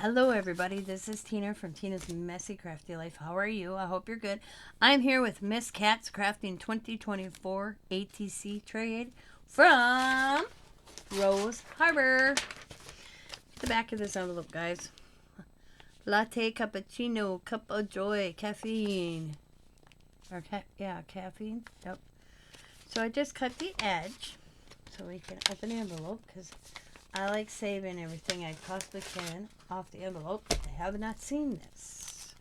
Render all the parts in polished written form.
Hello everybody, this is Tina from Tina's Messy Crafty Life. How are you? I hope you're good. I'm here with Miss Cat's Crafting 2024 ATC trade from Rose Harbor. The back of this envelope, guys. Latte cappuccino, cup of joy, caffeine. Or caffeine. Yep. So I just cut the edge so we can open the envelope because I like saving everything I possibly can off the envelope. I have not seen this.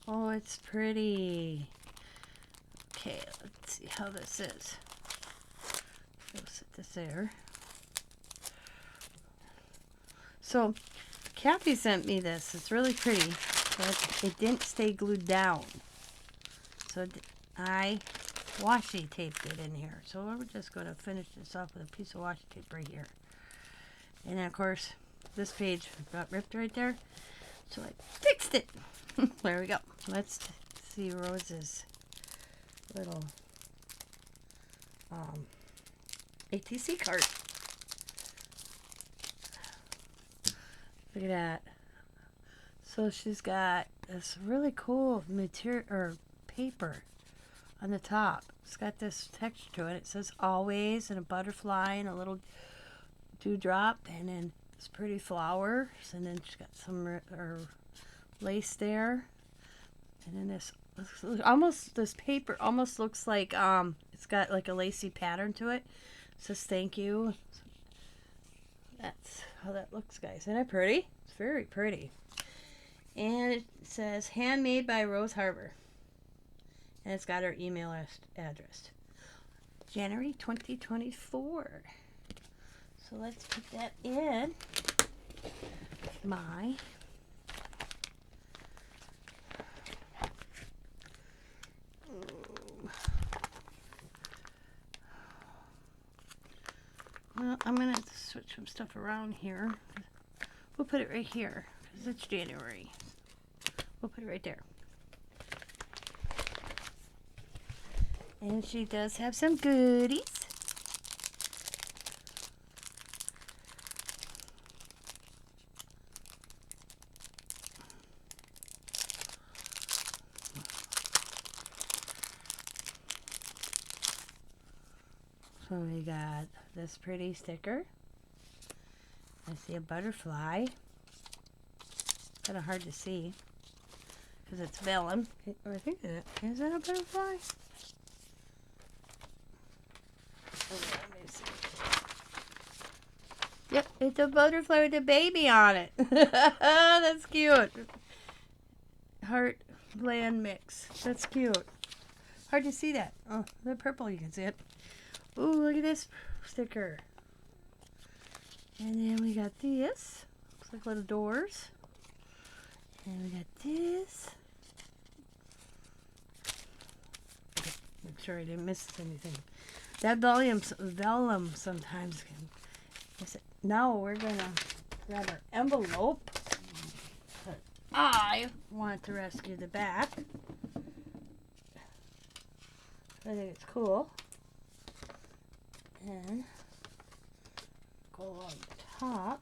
Oh, it's pretty. Okay, let's see how this is. We'll set this there. So, Kathy sent me this. It's really pretty, but it didn't stay glued down. So I washi taped it in here. So we're just going to finish this off with a piece of washi tape right here. And then, of course, this page got ripped right there. So I fixed it. There we go. Let's see Rose's little ATC cart. Look at that. So she's got this really cool material or paper on the top. It's got this texture to it. It says always and a butterfly and a little dewdrop and then this pretty flowers and then she's got some lace there and then this paper almost looks like it's got like a lacy pattern to it. It says thank you. That's how that looks, guys. Isn't it pretty? It's very pretty. And it says handmade by Rose Harbor and it's got her email address. January 2024. So let's put that in my well, I'm going to switch some stuff around here. We'll put it right here because it's January. We'll put it right there. And she does have some goodies. So we got this pretty sticker. I see a butterfly. Kind of hard to see because it's vellum. I think is that a butterfly? Oh, let me see. Yep, it's a butterfly with a baby on it. That's cute. Heart blend mix. That's cute. Hard to see that. Oh, the purple you can see it. Ooh, look at this sticker. And then we got this. Looks like little doors. And we got this. Make sure I didn't miss anything. That vellum sometimes can. Now we're going to grab our envelope. But I want to rescue the back. I think it's cool. And go on top.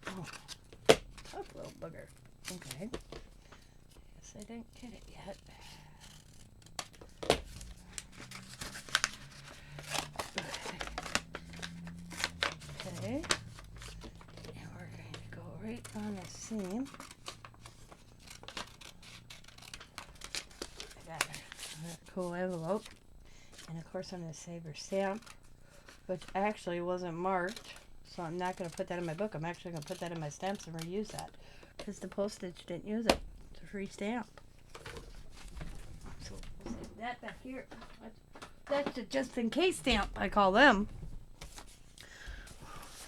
Oh, tough little bugger. Okay. Guess I didn't get it yet. Okay. And we're going to go right on the seam. I got a cool envelope. And of course I'm going to save her stamp, which actually wasn't marked. So I'm not going to put that in my book. I'm actually going to put that in my stamps and reuse that. Because the postage didn't use it. It's a free stamp. So we'll save that back here. That's a just in case stamp, I call them.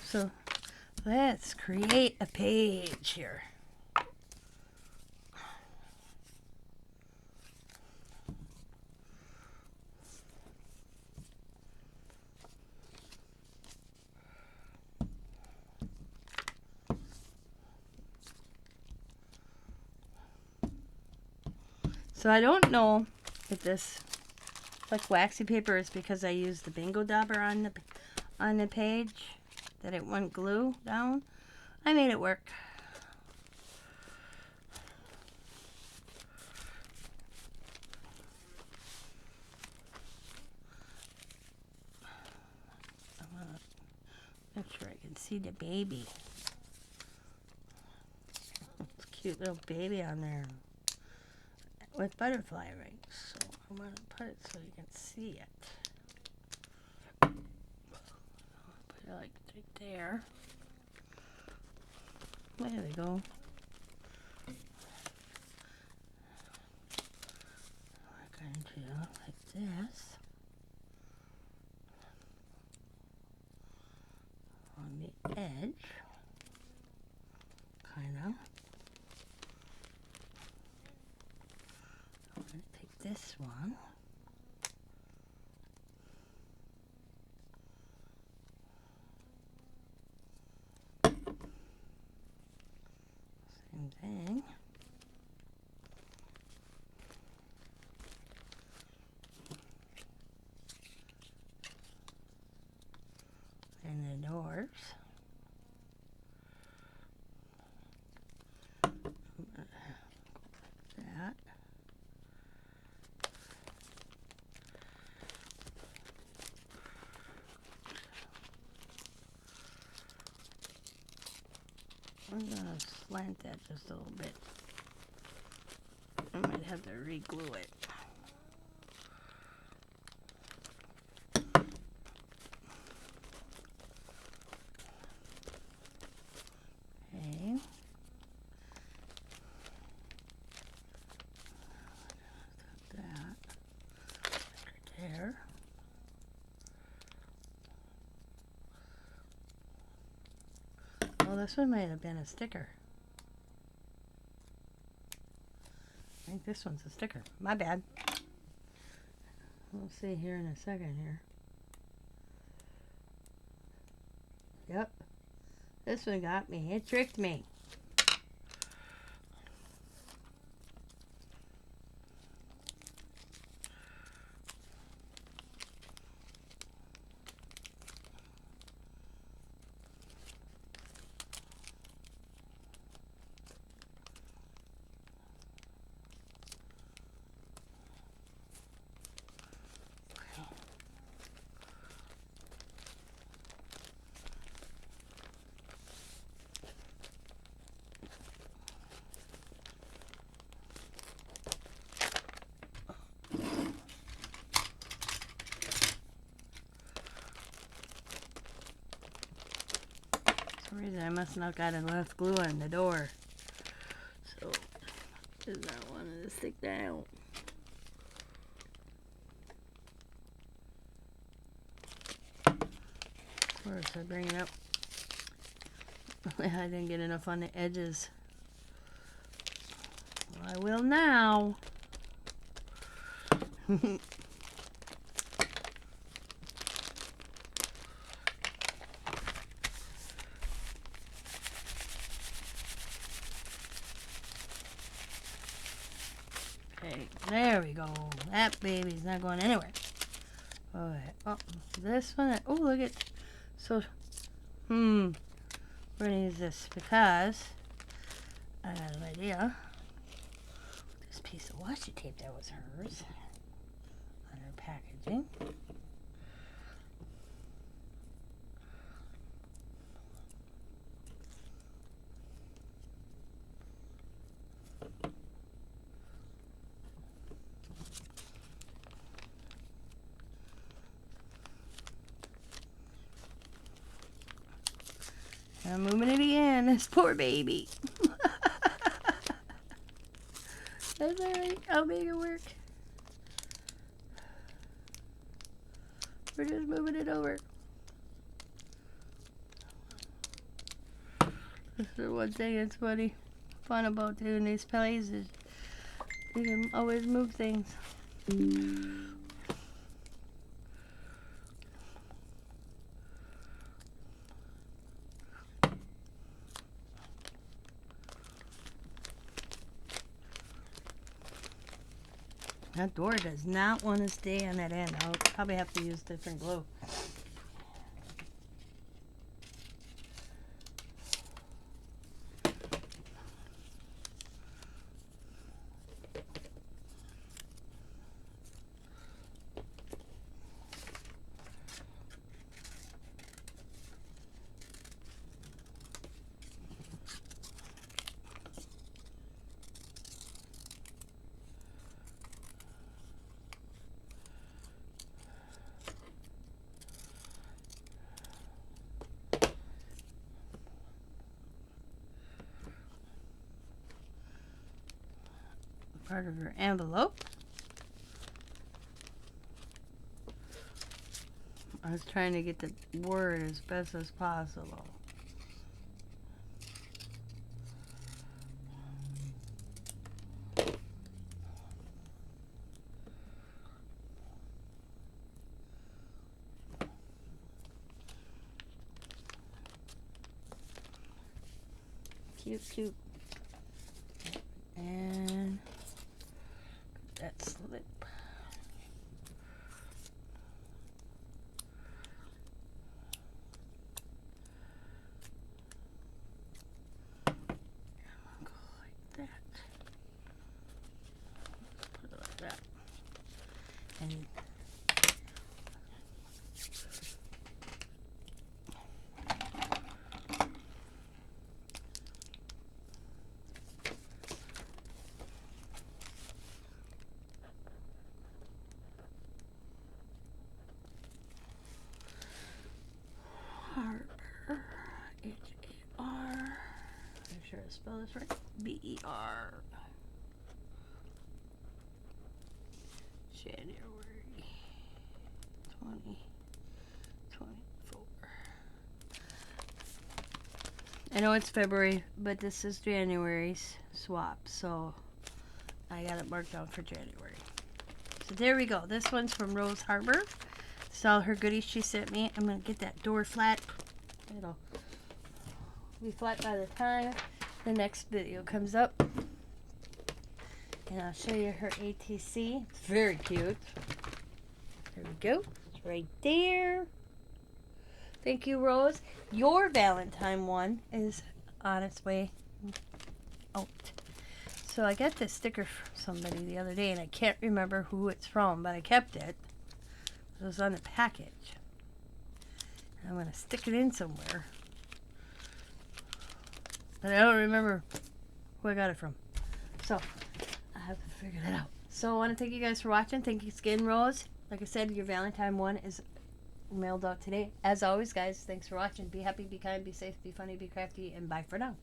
So let's create a page here. So I don't know if this like waxy paper is because I used the bingo dauber on the page that it wouldn't glue down. I made it work. I want to make sure I can see the baby. It's a cute little baby on there with butterfly rings. So I'm going to put it so you can see it. Put it like right there. There we go. We're going to do like this on the edge, kind of. I'm going to take this one. Same thing. And the doors. That. I'm going to slant that just a little bit. I might have to re-glue it. Okay. That. Right there. Well, this one might have been a sticker. I think this one's a sticker. My bad. We'll see here in a second here. Yep. This one got me. It tricked me. For some reason I must not got enough glue on the door. So does not want it to stick down. Of course I bring it up. I didn't get enough on the edges. Well, I will now. Okay, there we go. That baby's not going anywhere. Okay. Oh, this one. Oh, look at. So, we're gonna use this because I got an idea. This piece of washi tape that was hers on her packaging. I'm moving it again. This poor baby. That's alright. I'll make it work. We're just moving it over. This is one thing that's fun about doing these plays is you can always move things. That door does not want to stay on that end. I'll probably have to use different glue. Part of your envelope. I was trying to get the word as best as possible. Cute, cute. And that slip. Go like that. Put it like that. And Harbor, H-A-R. Make sure I spell this right. B-E-R. January 2024. I know it's February, but this is January's swap, so I got it marked down for January. So there we go. This one's from Rose Harbor. This is all her goodies she sent me. I'm going to get that door flat. It'll be flat by the time the next video comes up. And I'll show you her ATC. It's very cute. There we go. It's right there. Thank you, Rose. Your Valentine one is on its way out. So I got this sticker from somebody the other day, and I can't remember who it's from, but I kept it. It was on the package. I'm going to stick it in somewhere. But I don't remember who I got it from. So I have to figure that out. So I want to thank you guys for watching. Thank you again, Rose. Like I said, your Valentine one is mailed out today. As always, guys, thanks for watching. Be happy, be kind, be safe, be funny, be crafty, and bye for now.